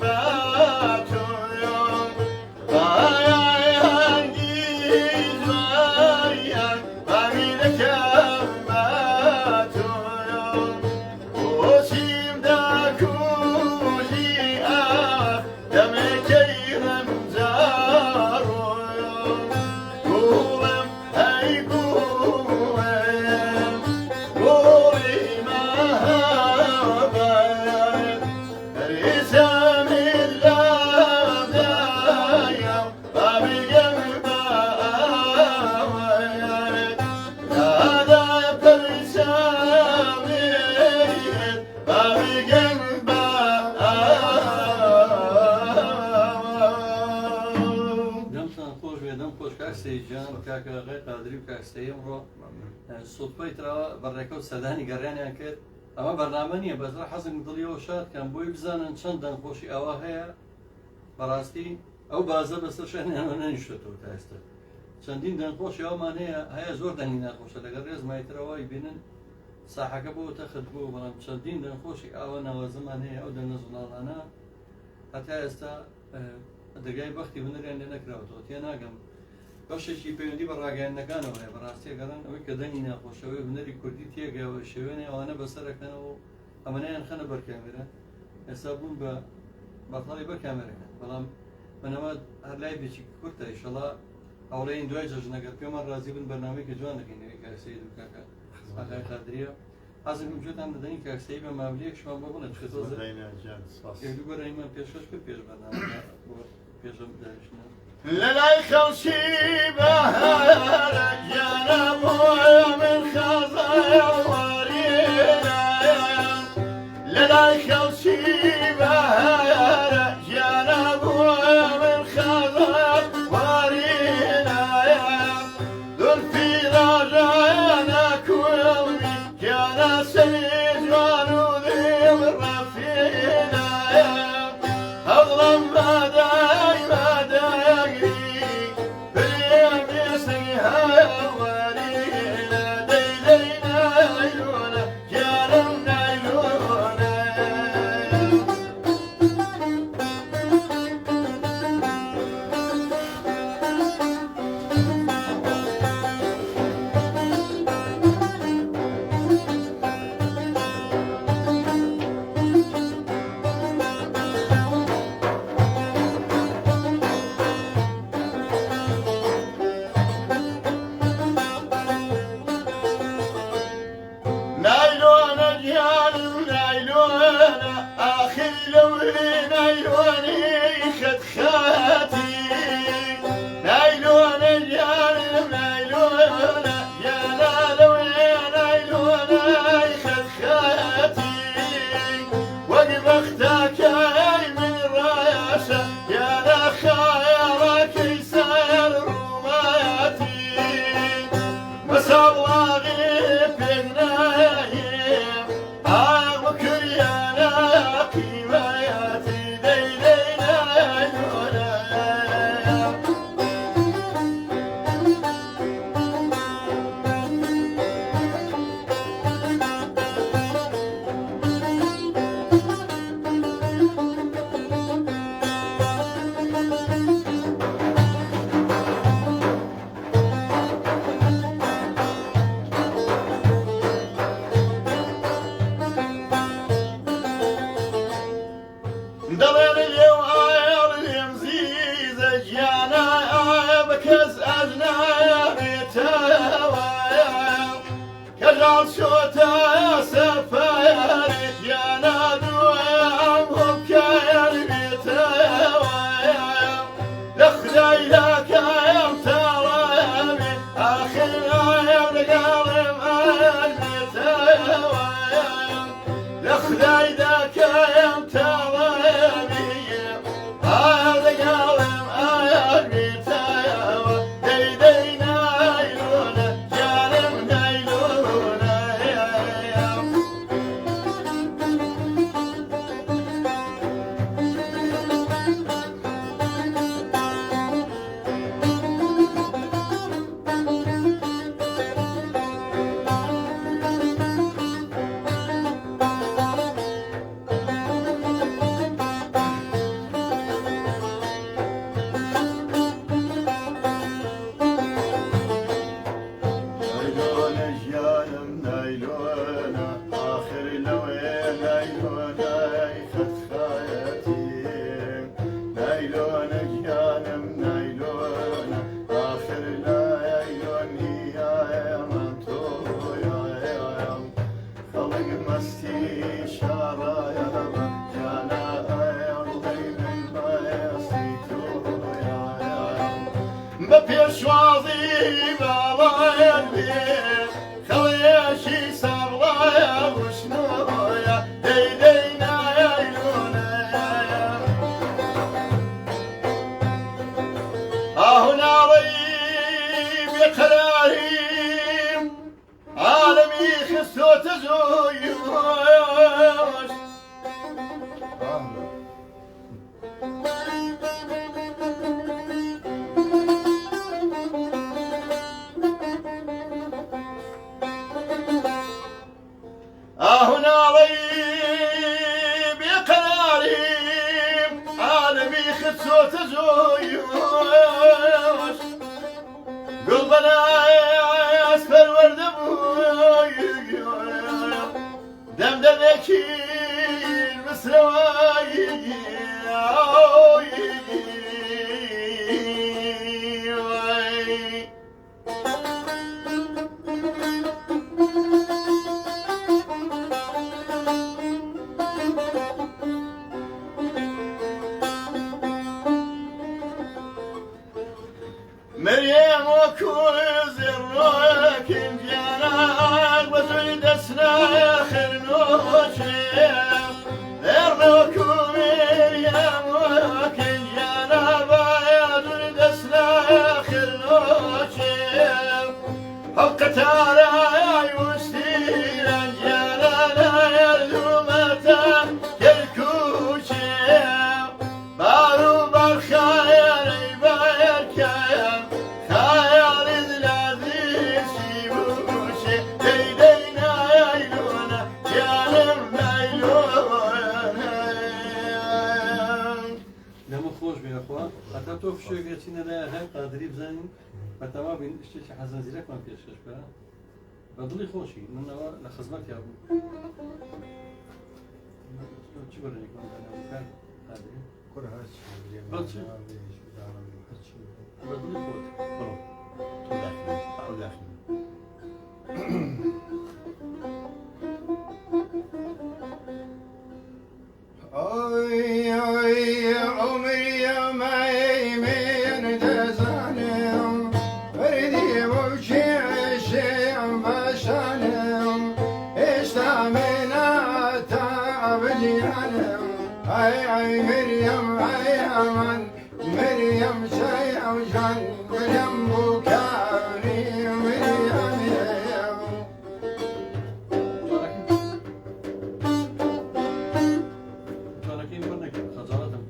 Bato کاکەغی قادری و کاکستەی ئەمڕۆ سوودپەی ترەوە بەڕێکە و سەدانی گەڕیانیان کرد ئەمە بەرنامە نییە بەزرا حەزم دڵیەوە شادکەم بۆی بزانن چەند دەنگخۆشی ئەوە هەیە بەڕاستی ئەو بازە بەسەر شوێنیانەوە نەنیشتێتەوە تا ئێستا چەندین دەنگخۆشی ئەومان هەیە زۆر دەنگی ناخۆشە لەگەڵ ڕێزمایترەوەی بینن ساحەکە بۆ تەخت بوو بەڵام چەندین دەنگخۆشی ئاوە ناوازەمان هەیە ئەو دەنگە زوڵاڵانە هەتا ئێستا دەرگای بەختی هونەریان لێ نەکراوەتەوە تێ ناگەم بەشێکی پەیوەندی بە ڕاگەیاندەکانەوە هەیە بەڕاستی ئەگەڕن ئەوەی کە دەنگی ناخۆشەوەی هونەری کوردی تێگەوە شێوێنێ ئەوانە بەسەرەکەنەوە و ئەمەنیان خەنە بەر کامێرە ئێستا بوون بە بەڵی بەر کامێرەکەن بەڵام منەوە هەر لای بێکی کورتە ئیشەڵا هەوڵەیەن دوای جەژنەگەر پێمان ڕازی بن بەرنامەی کە جوان دەکەینەوەی کاکسەی دوو کاکە ئاغای قادریە حەزم گوێتان دەدەنی کاکسەی بە ماولیەک شمان بۆ بڵێن دووبارە ئیمان پێشکەش کرد پێش بەرنامە بۆ پێشم داویشتنە لەلای خەڵکی بەهارە گیانە بۆیە من خەزایە وەرینایە لەلای خەڵکی بەهارە گیانە بۆیە من خەزایە وەرینایە دولفی ڕاژانە کوێڵمی گیانە سەری جوان و دڵ ڕەفینایە هەوڵم بەدای هنا علي بقراري عالمي خصوت زويوش قلبنا اسفل ورد دمدمك المسرواي مريم وكوز الراكن جانا وزيد اسنا خرنوشي الراكو مريم وكن جانا وزيد اسنا خرنوشي حقتها لا يستير جانا لا يلومتا كالكوشي بارو بالخير يباركيا خيال الذي سيبوشي ليلينا يلونا جانبنا يلونا دەمە خۆش بێخوا هەتا تۆ فشێگەچینە لای هەر قادری بزانین بەتەوا بین شتێکی حەزن زیرەکمان پێشکەش بە بە دڵی خۆشی منەوە لە خزمەت یا بوو چی بەرەنێکمان داناوکار قادری بە دڵی خۆت Oy oy عمري ما يمين دزانم وردي وشي شي بشانم استعمنا تعبديانم اي مريم اي امان مريم شي او جان مريم بكاري مريم يا جارەکەی پڕ نەکرد خەجاڵەتم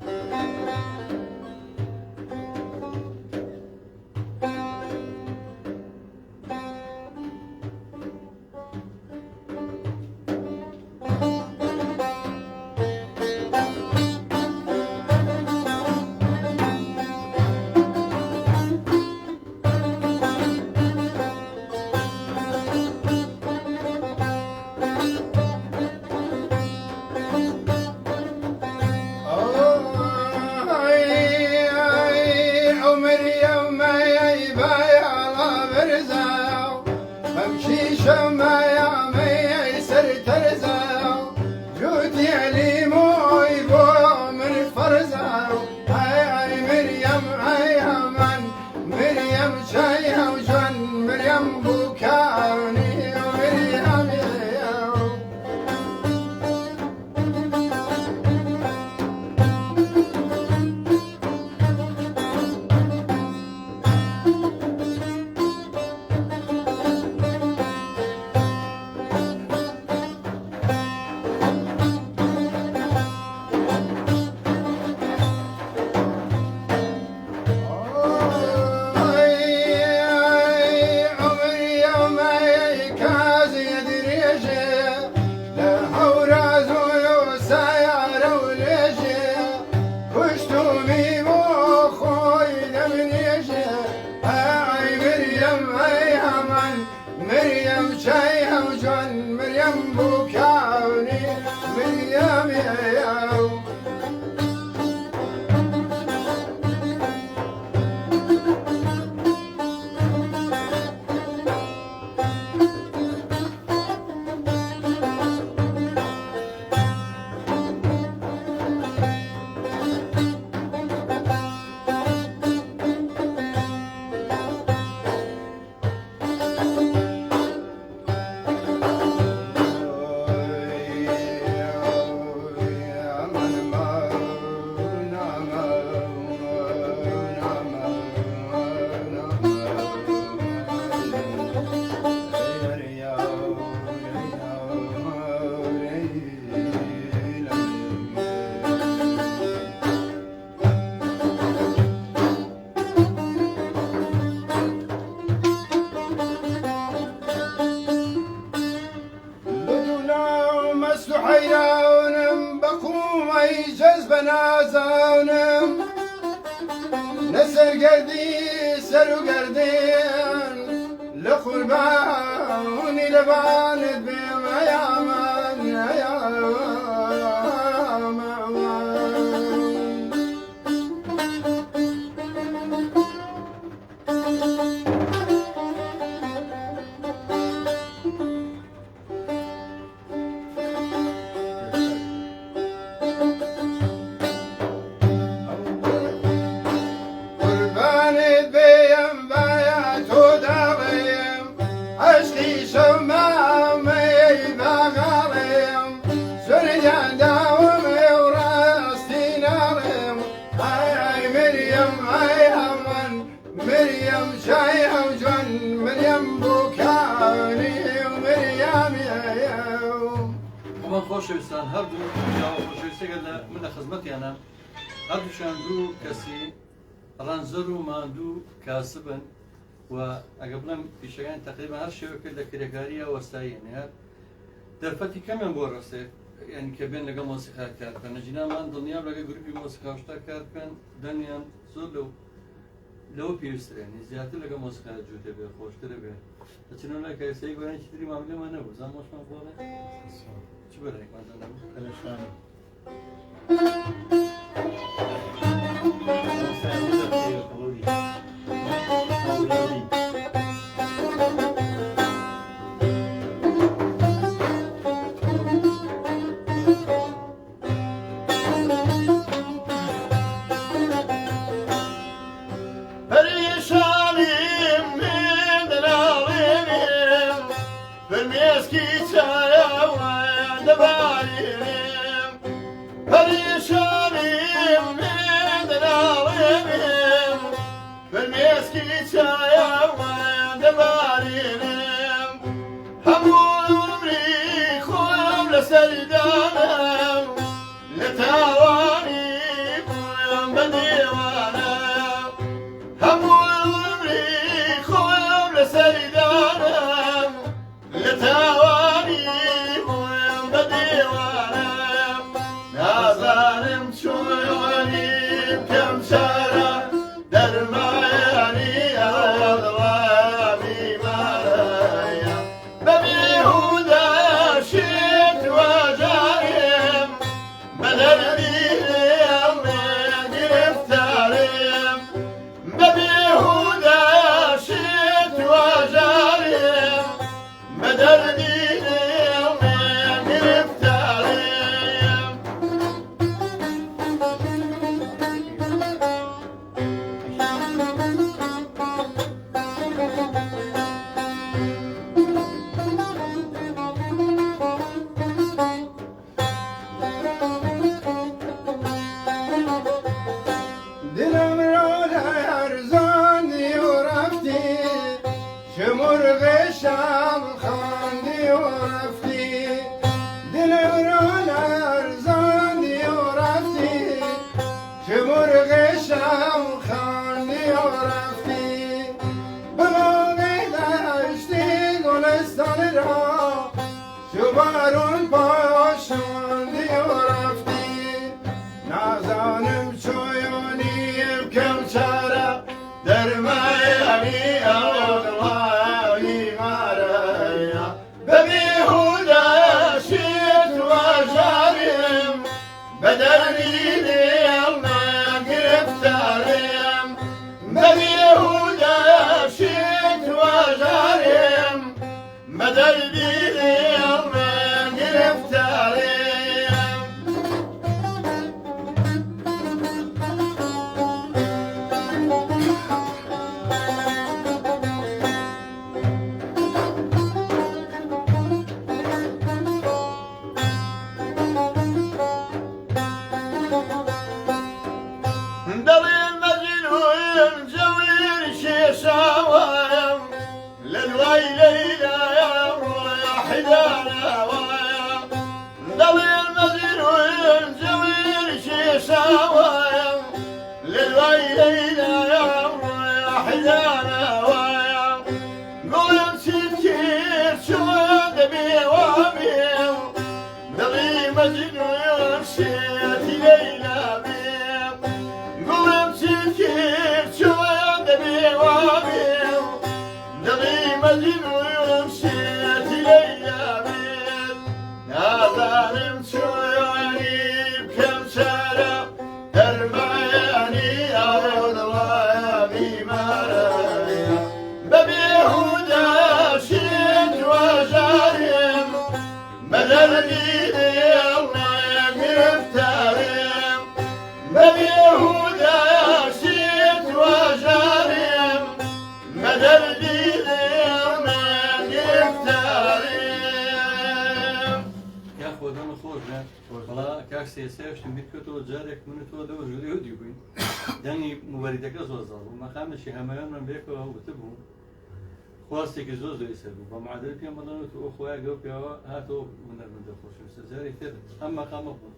ای جذب نازانم نسر گردی سر و گردین لقربانی لبانت بیم ایامان ایامان قربانت بیم باید تو داریم عشقی شمامی بغاریم سرجان داومی و راستی ناریم ای مریم ای همان مریم شای او جان مریم بوکانی و مریم من خۆشەویستان هەردوو جاوە خۆشەویستێکە من لە خزمەتیانە هەردووشان دوو کەسی ڕەنزەر و ماندوو کاسبن و ئەگە بڵێم پیشەکان تقریبا هەر شێوەکە لە کرێکاریە وەستاییە هەر دەرفەتی کەمیان بۆ ڕستێ یعنی کە بێن لەگە مۆسیقا کار بکەن نەجینامان دڵنیام لەگە گروپی مۆسیقاشتا کار بکەن دەنیان زۆر لەوە پێویسترێنی زیاتر لەگە مۆسیقا جوتێ بێ خۆشترە بێ دەچنەوە لای کەسەی گۆرانکی تری ماملێمان نەبوو زان مۆشمان بۆڵێ چ بەرێکمانتان نەبوو پەرێشانم پەرێشانیم من دەناڵێنم بەرمێسکی چایەوە دەبارێنم پەرێشانیم من دەناڵێنم بەرمێسکی چایەوە دەبارێنم هەموو عمری خۆم لەسەردانم لە تاوانی بووم بە دێوانم هەموو عمری خۆم لەسەردانم لە تاوانی بووم بە دێوانم نازانم چۆنی بکەم چارە دەرمانی ئەڵڵامی مارەیە بە بێهودە شێت وەجارێم بە دەردی لێڵێ گرفتارێم بە بێهودە شێت وەجارێم بە دەردی لێڵێ گرفتارێم دلم را لرزاندی و رفتی چه مرغشم خواندی و رفتی دلم را لرزاندی و رفتی چه مرغشم خواندی و رفتی به موقع دشتی گلستان را چو بارون پاشاندی و رفتی نازانم چویانی بکەم چارە دەرمایانی ئەوڵامی مارەیە بە بێهودە شێت وەژارێم بە دەردی لێڵێ گرفتارێم بە بێهودە شێت وەژارێم بە دەردی لێڵێ گرفتارێم دەڵێن مەجنون جەویر کێشاوەم لە دوای لەیلایە ڕۆیە حیداناوەیە دەڵێن مەجنون جەویر کێشاوەم لە دوای لەیلایە ڕۆیە حیداناوەیە گوڵم چیت کرد چۆن دەبێ وابێم دەڵێ مەجنون شێتی ليلى بيض قلم سكير شوية دبي وابيض دبي مجنون مشيت ليلى بيض نظرم شوية بكم سنة ترميني أعوذ وابي مرايا ببيهودا شد وجارم بدلني الله مفترم ببيهودا شد وجارم بدلني الله مفترم یا خودم خوش نه ولی کاش سیاستش میکرد و جارک من تو دو جوری دیوین یعنی مبارزه زوز و مقامش همایان من بیکو و تبو خواستی که زوز دویسه و معادله پیام بدن تو خواه جو پیا هاتو من خوش است جاری تر هم مقام خود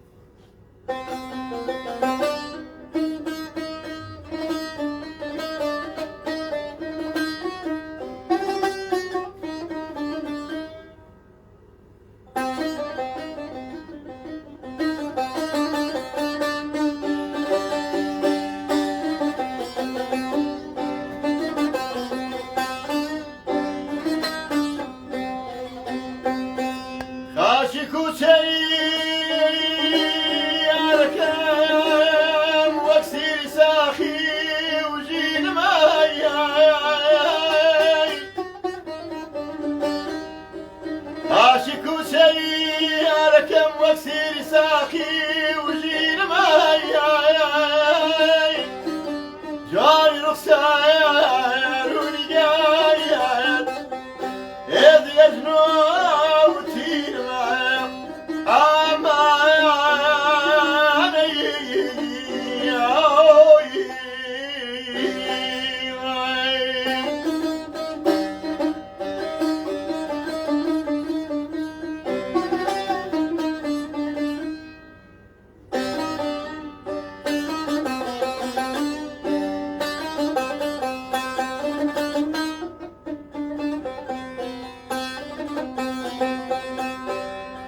خاشي كوشي أركم واكسير ساخي وجين ماي خاشي كوشي أركم واكسير ساخي وجين ماي جاري رخصار ونقايد إذ يجنون وتير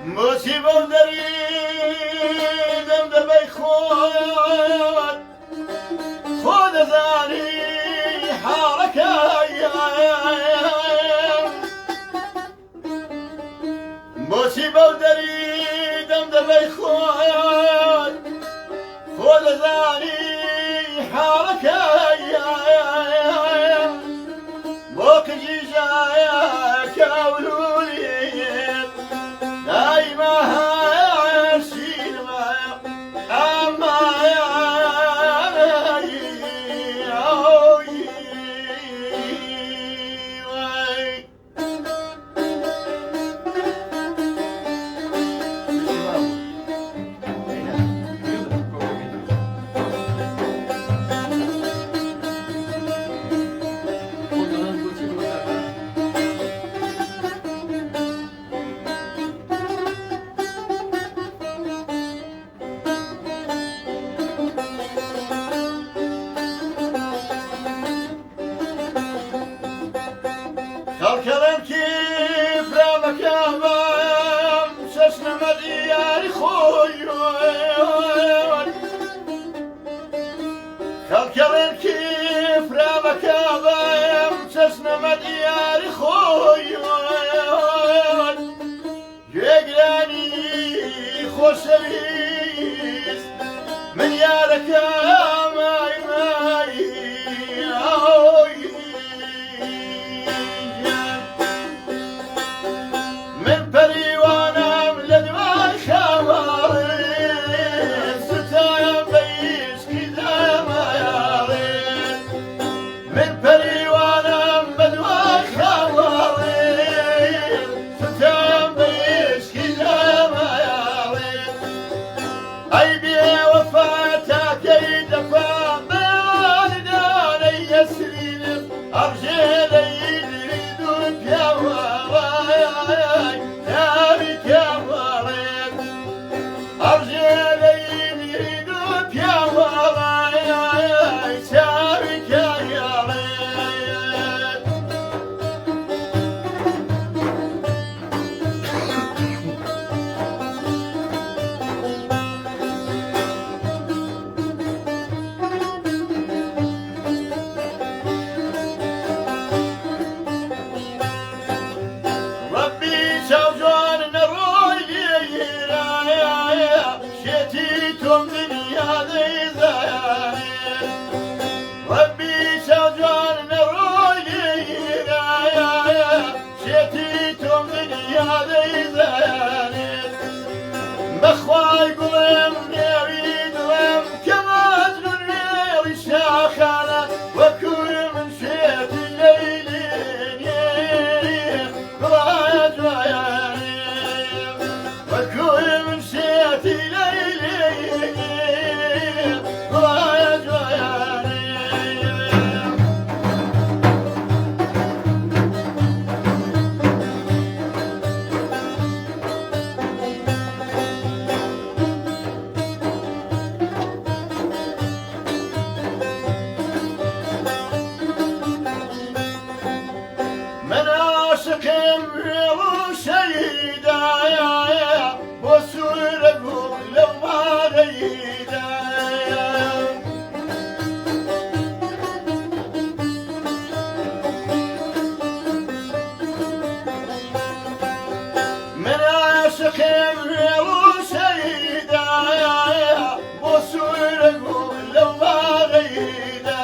مصيبة ودريدم دبي خود خود ثاني حركة مصيبة ودريدم دبي خود خود ثاني حركة بوك جيجايا كولولي دايما هاشين أما خلكلم كيف رامك يا مام ششنا مدياري خويون خلكلم كيف رامك يا مام ششنا مدياري خويون يقلاني خوشبيس من يارك ماي ماي من بريوانا لدواء خمارين ستايا بيش كذا ما يارين من بريوانا لدواء خمارين ستايا بيش كذا ما يارين أي بي وفاتك تۆم دنیا دەیزانێ ربی شەوجوان نەڕۆی لێرایە شێتی تۆم دنیا دەیزانێ بەخوای گوڵم نێوی دڵم کەمەجنون نێوی شاخانە وەکوور من شێتی لەیلێنێ گوڵایە جوایانێ وەکوور من شێتی لەیلێنێ گوڵایە جوایانێ من عاشقم وێڵ و شەیدایە بۆ سوورە گوڵ لەو ماڵەیدایە من عاشقم وێڵ و شەیدایە بۆ سوورە گوڵ لەو ماڵەیدا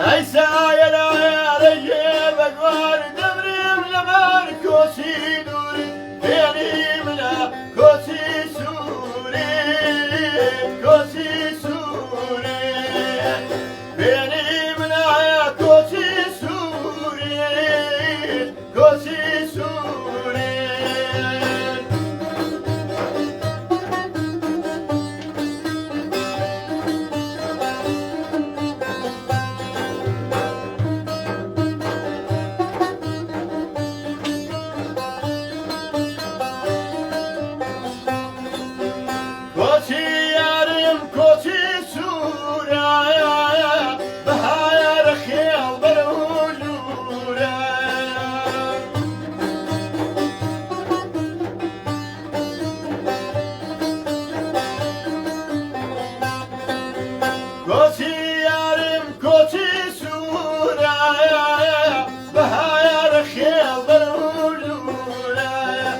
ئەی سایە لایەرەیێ بەگوار دەمرم لەبەر کۆچی دووری پێنی منە کۆچی سووری کۆچی سووری پێنی منە کۆچی سووری کۆچی سووری کۆچی یارم کۆچی سوورایە بەهایارە خێڵ بەرە و ژوورایە کۆچی یارم کۆچی سوورایە بەهایارە خێڵ بەرە و ژوورایە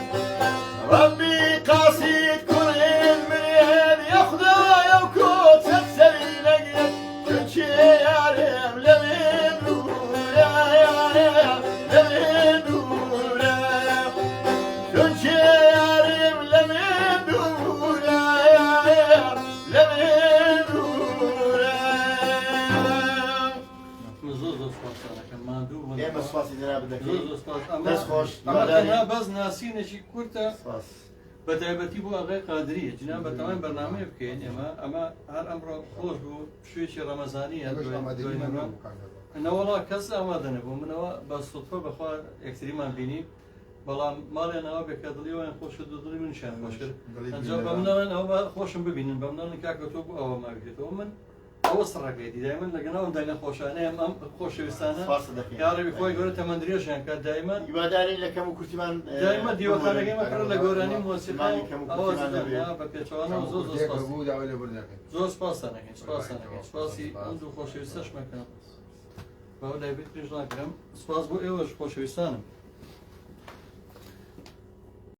ربی قاسید کنین منێن یەخدایە و کۆچەت سەری نەگرێت چونچێ یارم لەوێ دوورایە لەوێ دوورایە چونچێ یارم لەوێ دوورایە لەوێ دوورایە من زۆر زۆر سپاسانەکەم ماندوو بوون. ئێمە سواسی جەناب دەکەین زۆر زۆر سپاس. دەست خۆش ئەمە تەنها بەس ناسینێکی کورتە سپاس بە تایبەتی بۆ ئاغای قادریە جناب بەتەمام بەرنامەیە بکەین ئێمە ئەمە هەر ئەمڕۆ خۆش بوو شوێکی ڕەمەزانیە دوێنەوە نەوەڵا کەس ئامادە نەبوو منەوە بە سوتفە بەخوا یەکتریمان بینی بەڵام ماڵێنەوە بێکە دڵیەوەیان خۆش دڵی منشان باش کرد ئەنجا بە منەوەن ئەوە خۆشم ببینن بە منەوەن کاکە تۆ بوو ئەوە ماگرێتەوە من ئەوە سڕەکەیتی دایمەن لەگەناو دایمە خۆشانەیە ئەم خۆشەویستانە سپاس دەکەین یاڕێوی خۆی گەورە تەمەندرێژیان کات دایمەن هیوادارین لە کەم و کورتیمان دایمە دیوەخانەکەیمە پڕ لە گۆرانی مۆسیقا مانی کەم و ئەوە کورتیمان هەبێت. بە پێچەوانەوە زۆر زۆر سپاس زۆر سپاسانەکەین سپاسانەکەین سپاسی ئەم دوو خۆشەویستەش مەکەم بەو لای بێت پێش ناکەم سپاس بۆ ئێوەش خۆشەویستانم